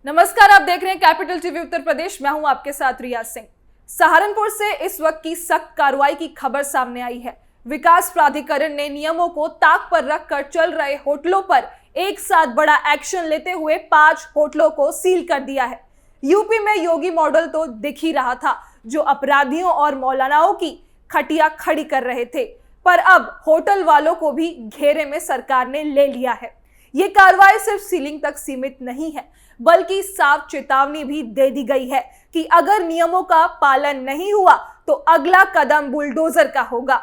नमस्कार, आप देख रहे हैं कैपिटल टीवी उत्तर प्रदेश। मैं हूं आपके साथ रिया सिंह। सहारनपुर से इस वक्त की सख्त कार्रवाई की खबर सामने आई है। विकास प्राधिकरण ने नियमों को ताक पर रखकर चल रहे होटलों पर एक साथ बड़ा एक्शन लेते हुए 5 होटलों को सील कर दिया है। यूपी में योगी मॉडल तो दिख ही रहा था, जो अपराधियों और मौलानाओं की खटिया खड़ी कर रहे थे, पर अब होटल वालों को भी घेरे में सरकार ने ले लिया है। ये कार्रवाई सिर्फ सीलिंग तक सीमित नहीं है, बल्कि साफ चेतावनी भी दे दी गई है कि अगर नियमों का पालन नहीं हुआ तो अगला कदम बुलडोजर का होगा।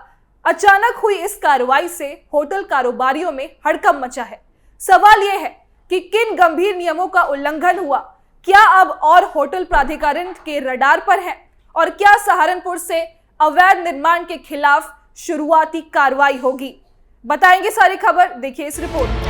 अचानक हुई इस कार्रवाई से होटल कारोबारियों में हड़कंप मचा है। सवाल यह है कि किन गंभीर नियमों का उल्लंघन हुआ, क्या अब और होटल प्राधिकरण के रडार पर है, और क्या सहारनपुर से अवैध निर्माण के खिलाफ शुरुआती कार्रवाई होगी? बताएंगे सारी खबर, देखिए इस रिपोर्ट।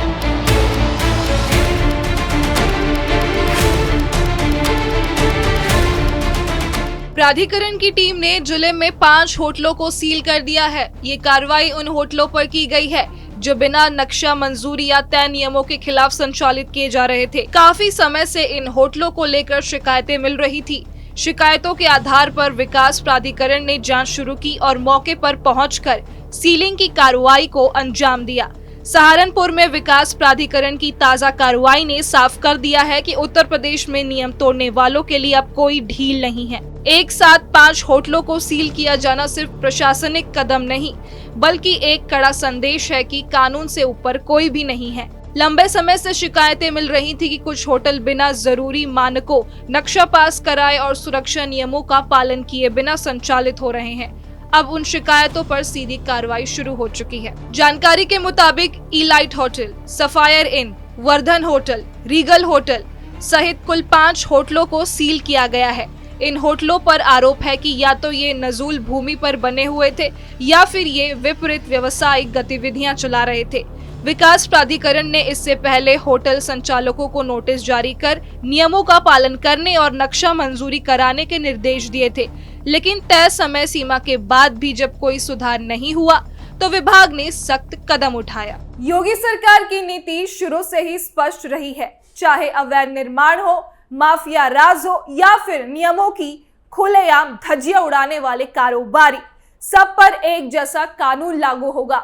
प्राधिकरण की टीम ने जिले में 5 होटलों को सील कर दिया है। ये कार्रवाई उन होटलों पर की गई है जो बिना नक्शा मंजूरी या तय नियमों के खिलाफ संचालित किए जा रहे थे। काफी समय से इन होटलों को लेकर शिकायतें मिल रही थी। शिकायतों के आधार पर विकास प्राधिकरण ने जांच शुरू की और मौके पर पहुंचकर सीलिंग की कार्रवाई को अंजाम दिया। सहारनपुर में विकास प्राधिकरण की ताजा कार्रवाई ने साफ कर दिया है कि उत्तर प्रदेश में नियम तोड़ने वालों के लिए अब कोई ढील नहीं है। एक साथ 5 होटलों को सील किया जाना सिर्फ प्रशासनिक कदम नहीं, बल्कि एक कड़ा संदेश है कि कानून से ऊपर कोई भी नहीं है। लंबे समय से शिकायतें मिल रही थी कि कुछ होटल बिना जरूरी मानकों, नक्शा पास कराए और सुरक्षा नियमों का पालन किए बिना संचालित हो रहे हैं। अब उन शिकायतों पर सीधी कार्रवाई शुरू हो चुकी है। जानकारी के मुताबिक इलाइट होटल, सफायर इन, वर्धन होटल, रीगल होटल सहित कुल 5 होटलों को सील किया गया है। इन होटलों पर आरोप है कि या तो ये नजूल भूमि पर बने हुए थे या फिर ये विपरीत व्यावसायिक गतिविधियां चला रहे थे। विकास प्राधिकरण ने इससे पहले होटल संचालकों को नोटिस जारी कर नियमों का पालन करने और नक्शा मंजूरी कराने के निर्देश दिए थे, लेकिन तय समय सीमा के बाद भी जब कोई सुधार नहीं हुआ तो विभाग ने सख्त कदम उठाया। योगी सरकार की नीति शुरू से ही स्पष्ट रही है, चाहे अवैध निर्माण हो, माफिया राज हो या फिर नियमों की खुलेआम धज्जियां उड़ाने वाले कारोबारी, सब पर एक जैसा कानून लागू होगा।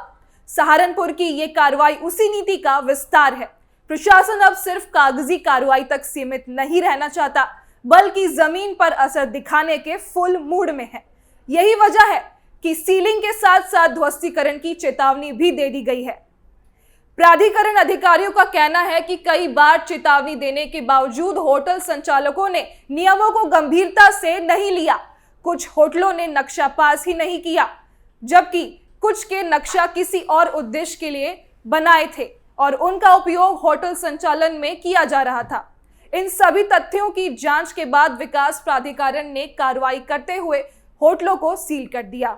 सहारनपुर की ये कार्रवाई उसी नीति का विस्तार है। प्रशासन अब सिर्फ कागजी कार्रवाई तक सीमित नहीं रहना चाहता, बल्कि जमीन पर असर दिखाने के फुल मूड में है। यही वजह है कि सीलिंग के साथ साथ ध्वस्तीकरण की चेतावनी भी दे दी गई है। प्राधिकरण अधिकारियों का कहना है कि कई बार चेतावनी देने के बावजूद होटल संचालकों ने नियमों को गंभीरता से नहीं लिया। कुछ होटलों ने नक्शा पास ही नहीं किया, जबकि कुछ के नक्शा किसी और उद्देश्य के लिए बनाए थे और उनका उपयोग होटल संचालन में किया जा रहा था। इन सभी तथ्यों की जांच के बाद विकास प्राधिकरण ने कार्रवाई करते हुए होटलों को सील कर दिया।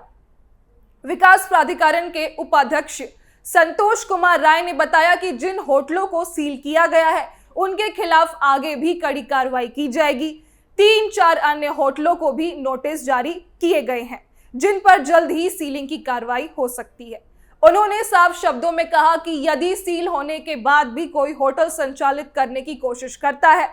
विकास प्राधिकरण के उपाध्यक्ष संतोष कुमार राय ने बताया कि जिन होटलों को सील किया गया है उनके खिलाफ आगे भी कड़ी कार्रवाई की जाएगी। 3-4 अन्य होटलों को भी नोटिस जारी किए गए हैं, जिन पर जल्द ही सीलिंग की कार्रवाई हो सकती है। उन्होंने साफ शब्दों में कहा कि यदि सील होने के बाद भी कोई होटल संचालित करने की कोशिश करता है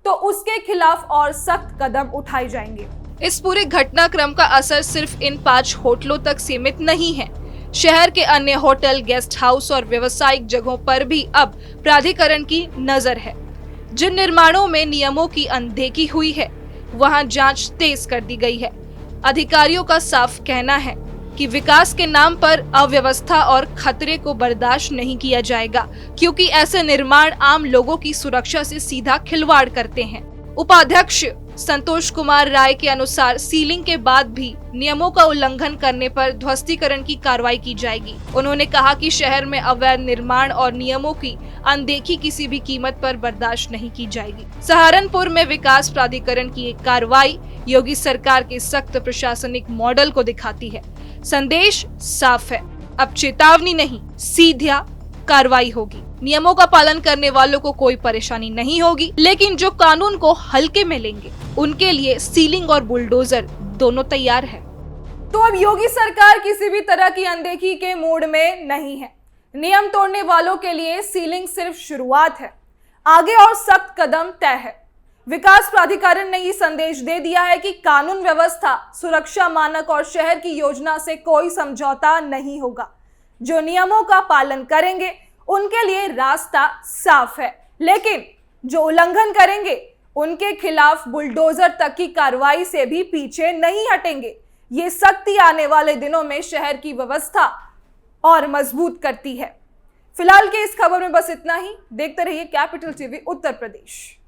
तो उसके खिलाफ और सख्त कदम उठाए जाएंगे। इस पूरे घटनाक्रम का असर सिर्फ इन 5 होटलों तक सीमित नहीं है। शहर के अन्य होटल, गेस्ट हाउस और व्यावसायिक जगहों पर भी अब प्राधिकरण की नजर है। जिन निर्माणों में नियमों की अनदेखी हुई है, वहां जांच तेज कर दी गई है। अधिकारियों का साफ कहना है कि विकास के नाम पर अव्यवस्था और खतरे को बर्दाश्त नहीं किया जाएगा, क्योंकि ऐसे निर्माण आम लोगों की सुरक्षा से सीधा खिलवाड़ करते हैं। उपाध्यक्ष संतोष कुमार राय के अनुसार सीलिंग के बाद भी नियमों का उल्लंघन करने पर ध्वस्तीकरण की कार्रवाई की जाएगी। उन्होंने कहा कि शहर में अवैध निर्माण और नियमों की अनदेखी किसी भी कीमत पर बर्दाश्त नहीं की जाएगी। सहारनपुर में विकास प्राधिकरण की एक कार्रवाई योगी सरकार के सख्त प्रशासनिक मॉडल को दिखाती है। संदेश साफ है, अब चेतावनी नहीं, सीधा कार्रवाई होगी। नियमों का पालन करने वालों को कोई परेशानी नहीं होगी, लेकिन जो कानून को हल्के में लेंगे उनके लिए सीलिंग और बुलडोजर दोनों तैयार है। तो अब योगी सरकार किसी भी तरह की अनदेखी के मूड में नहीं है। नियम तोड़ने वालों के लिए सीलिंग सिर्फ शुरुआत है, आगे और सख्त कदम तय है। विकास प्राधिकरण ने ये संदेश दे दिया है कि कानून व्यवस्था, सुरक्षा मानक और शहर की योजना से कोई समझौता नहीं होगा। जो नियमों का पालन करेंगे उनके लिए रास्ता साफ है, लेकिन जो उल्लंघन करेंगे उनके खिलाफ बुलडोजर तक की कार्रवाई से भी पीछे नहीं हटेंगे। ये सख्ती आने वाले दिनों में शहर की व्यवस्था और मजबूत करती है। फिलहाल के इस खबर में बस इतना ही। देखते रहिए कैपिटल टीवी उत्तर प्रदेश।